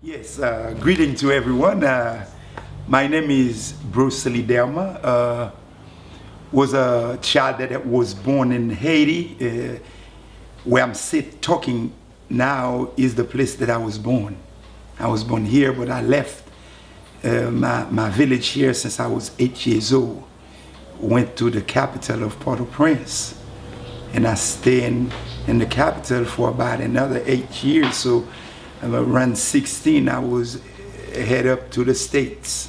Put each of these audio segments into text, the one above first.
Yes, greeting to everyone. My name is Bruceley Delma. Was a child that was born in Haiti. Where I'm talking now is the place that I was born. I was born here, but I left my village here since I was 8 years old. Went to the capital of Port-au-Prince, and I stayed in the capital for about another 8 years. So around 16, I was head up to the States.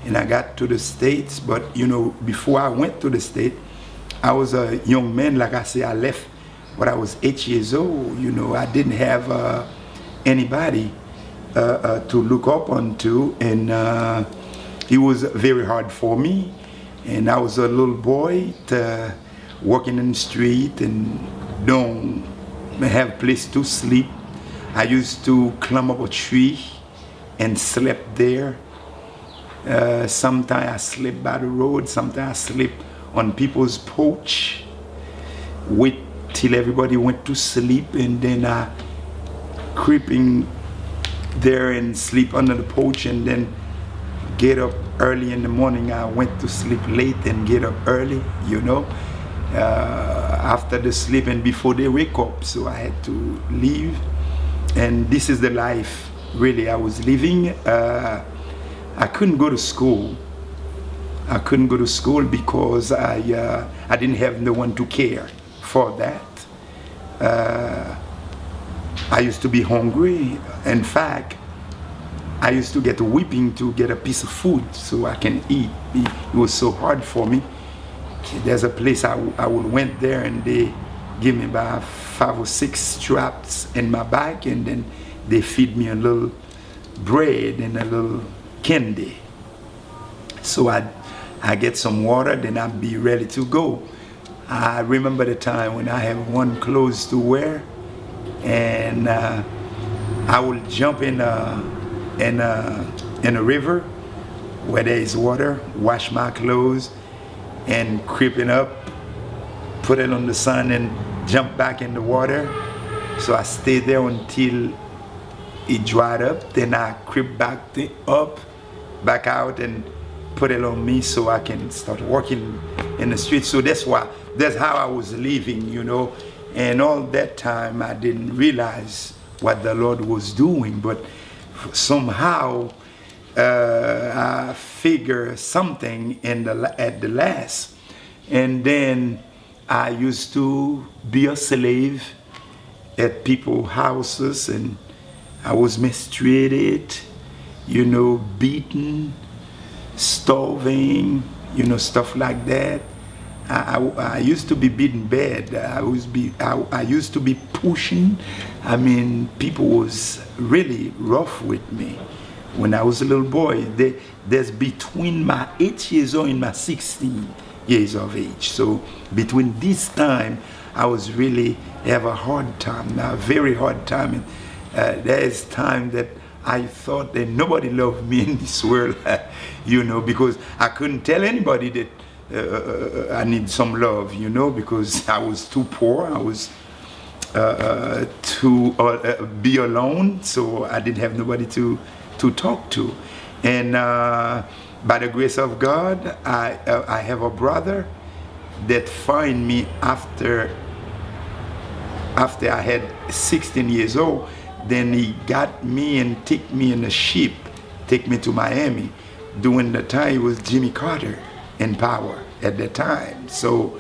And I got to the States, but before I went to the States, I was a young man. Like I say, I left when I was 8 years old. I didn't have anybody to look up onto, and it was very hard for me. And I was a little boy working in the street and don't have a place to sleep. I used to climb up a tree and slept there. Sometimes I slept by the road, sometimes I slept on people's porch, wait till everybody went to sleep, and then I creeping there and sleep under the porch, and then get up early in the morning. I went to sleep late and get up early, after the sleep and before they wake up. So I had to leave. And this is the life really I was living. I couldn't go to school. I couldn't go to school because I didn't have no one to care for that. I used to be hungry. In fact, I used to get whipping to get a piece of food so I can eat. It was so hard for me. There's a place I went there, and they give me about 5 or 6 straps in my back, and then they feed me a little bread and a little candy. So I get some water, then I'd be ready to go. I remember the time when I have one clothes to wear, and I will jump in a river where there is water, wash my clothes, and creeping up, put it on the sun, and jump back in the water. So I stayed there until it dried up. Then I creep back out, and put it on me so I can start working in the street. So that's how I was living, And all that time I didn't realize what the Lord was doing, but somehow I figure something at the last. And then I used to be a slave at people's houses, and I was mistreated, beaten, starving, stuff like that. I used to be beaten bad. I used to be pushing. I mean, people was really rough with me when I was a little boy. There's between my 8 years old and my 16 years of age. So between this time, I was really have a hard time, a very hard time. And there's time that I thought that nobody loved me in this world, because I couldn't tell anybody that I need some love, because I was too poor. I was to be alone, so I didn't have nobody to talk to. And by the grace of God, I have a brother that find me after I had 16 years old. Then he got me and take me in a ship, take me to Miami. During the time, it was Jimmy Carter in power at that time. So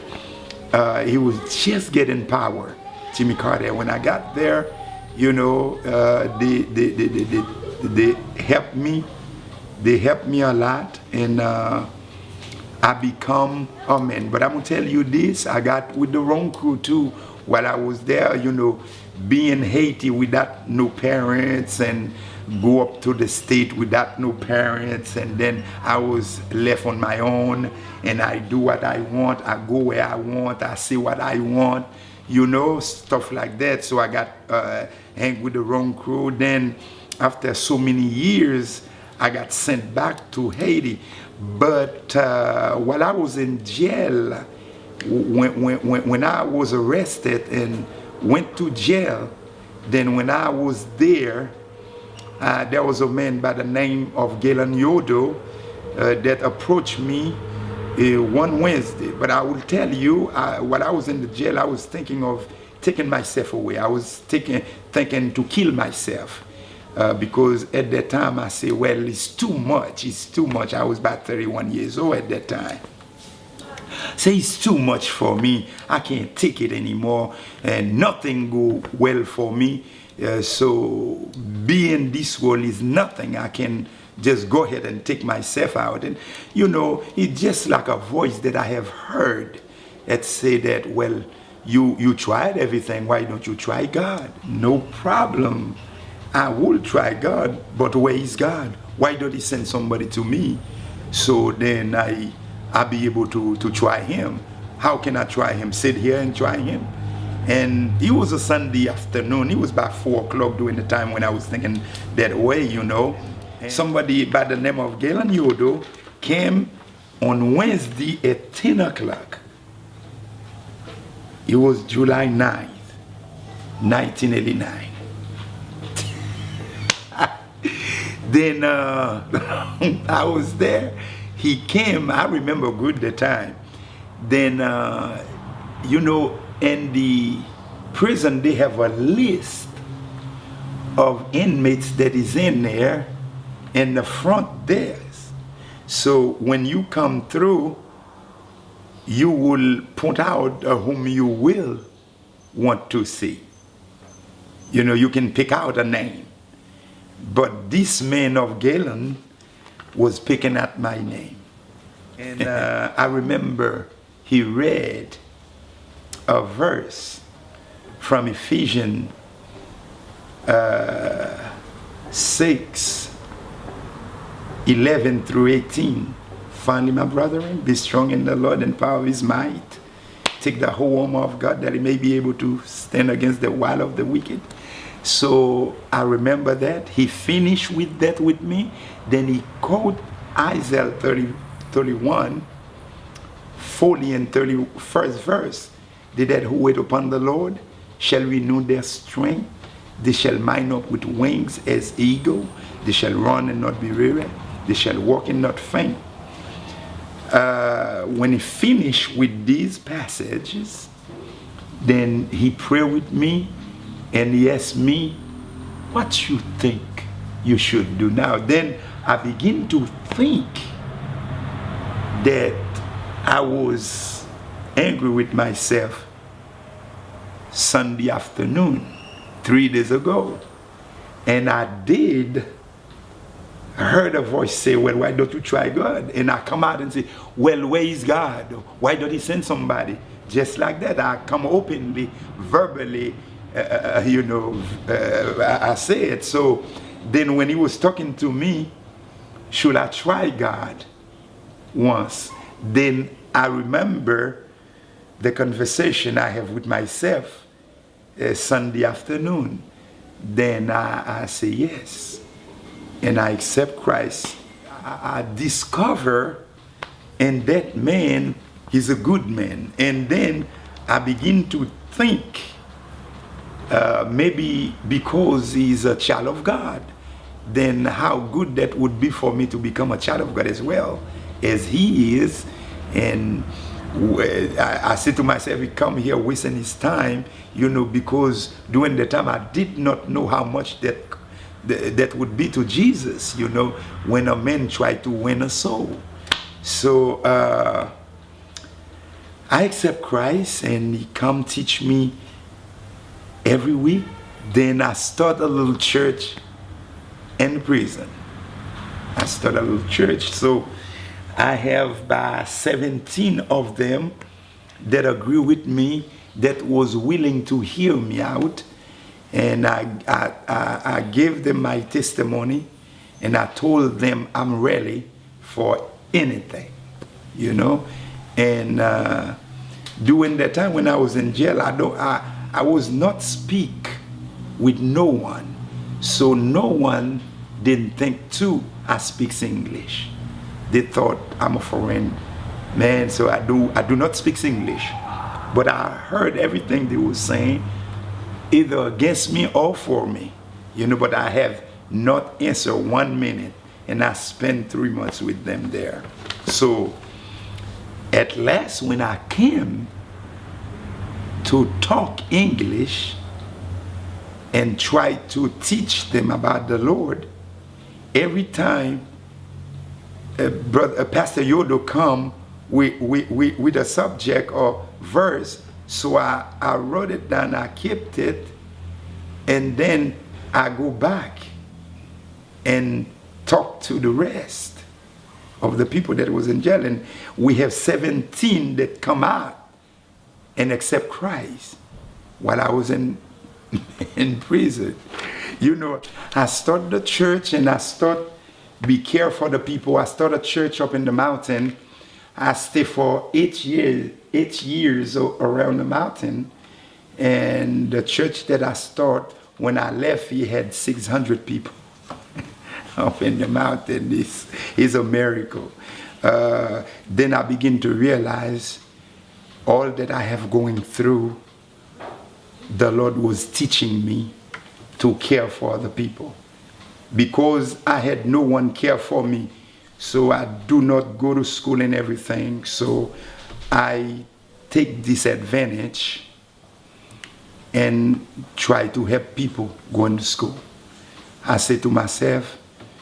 he was just getting power, Jimmy Carter. When I got there, they helped me. They helped me a lot, and I become a man. But I'm gonna tell you this: I got with the wrong crew too. While I was there, being in Haiti without no parents, and go up to the state without no parents, and then I was left on my own, and I do what I want, I go where I want, I say what I want, stuff like that. So I got hang with the wrong crew. Then after so many years, I got sent back to Haiti. But while I was in jail, when I was arrested and went to jail, then when I was there, there was a man by the name of Galen Yodo that approached me one Wednesday. But I will tell you, while I was in the jail, I was thinking of taking myself away. I was thinking to kill myself. Because at that time I say, well, it's too much. It's too much. I was about 31 years old at that time. Say it's too much for me. I can't take it anymore, and nothing go well for me. So being this world is nothing. I can just go ahead and take myself out. And you know, it's just like a voice that I have heard that say that, well, you tried everything. Why don't you try God? No problem. I will try God, but where is God? Why don't He send somebody to me? So then I'll be able to try Him. How can I try Him? Sit here and try Him? And it was a Sunday afternoon. It was about 4 o'clock during the time when I was thinking that way, you know. And somebody by the name of Galen Yodo came on Wednesday at 10 o'clock. It was July 9th, 1989. Then I was there. He came. I remember good the time. Then, you know, in the prison, they have a list of inmates that is in there in the front desk. So when you come through, you will point out whom you will want to see. You know, you can pick out a name. But this man of Galen was picking at my name. And I remember he read a verse from Ephesians 6:11 through 18. Finally, my brethren, be strong in the Lord and power of His might. Take the whole armor of God that He may be able to stand against the wile of the wicked. So I remember that. He finished with that with me. Then he quoted Isaiah 31, 40 and 31st verse. They that who wait upon the Lord shall renew their strength. They shall mount up with wings as eagle. They shall run and not be weary. They shall walk and not faint. When he finished with these passages, then he prayed with me. And he asked me, what you think you should do now? Then I begin to think that I was angry with myself Sunday afternoon, 3 days ago. And I heard a voice say, well, why don't you try God? And I come out and say, well, where is God? Why don't He send somebody? Just like that, I come openly, verbally, you know, I say it. So then when he was talking to me, should I try God once? Then I remember the conversation I have with myself Sunday afternoon. Then I say yes. And I accept Christ. I discover in that man, he's a good man. And then I begin to think, maybe because he's a child of God, then how good that would be for me to become a child of God as well as he is. And I say to myself, he come here wasting his time, you know, because during the time I did not know how much that would be to Jesus, you know, when a man tried to win a soul. So I accept Christ, and he come teach me every week. Then I start a little church in prison. I start a little church. So I have about 17 of them that agree with me, that was willing to hear me out. And I gave them my testimony, and I told them I'm ready for anything, you know. And during that time when I was in jail, I was not speak with no one. So no one didn't think too I speak English. They thought I'm a foreign man, so I do not speak English. But I heard everything they were saying, either against me or for me, you know. But I have not answer 1 minute. And I spent 3 months with them there. So at last, when I came to talk English and try to teach them about the Lord, every time Pastor Yodo come with a subject or verse, so I wrote it down, I kept it, and then I go back and talk to the rest of the people that was in jail. And we have 17 that come out and accept Christ while I was in prison. You know, I started the church and I started be care for the people. I started a church up in the mountain. I stayed for 8 years around the mountain. And the church that I started, when I left, he had 600 people up in the mountain. This is a miracle. Then I begin to realize all that I have going through, the Lord was teaching me to care for other people. Because I had no one care for me, so I do not go to school and everything, so I take this advantage and try to help people going to school. I say to myself,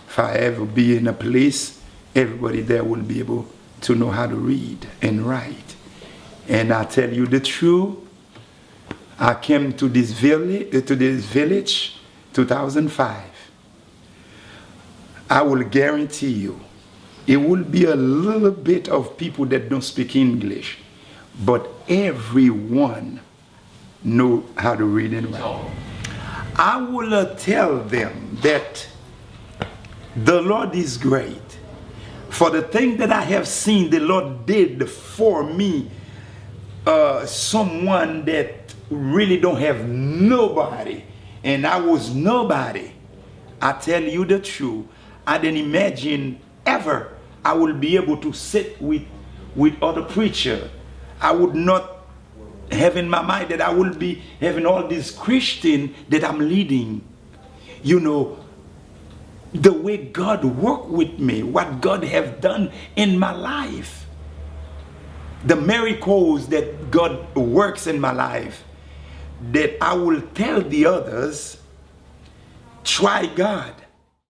if I ever be in a place, everybody there will be able to know how to read and write. And I tell you the truth, I came to this village 2005. I will guarantee you, it will be a little bit of people that don't speak English, but everyone know how to read and write. I will tell them that the Lord is great. For the thing that I have seen the Lord did for me, someone that really don't have nobody, and I was nobody. I tell you the truth, I didn't imagine ever I will be able to sit with other preacher. I would not have in my mind that I will be having all these Christian that I'm leading. You know, the way God worked with me, what God have done in my life, the miracles that God works in my life, that I will tell the others, try God.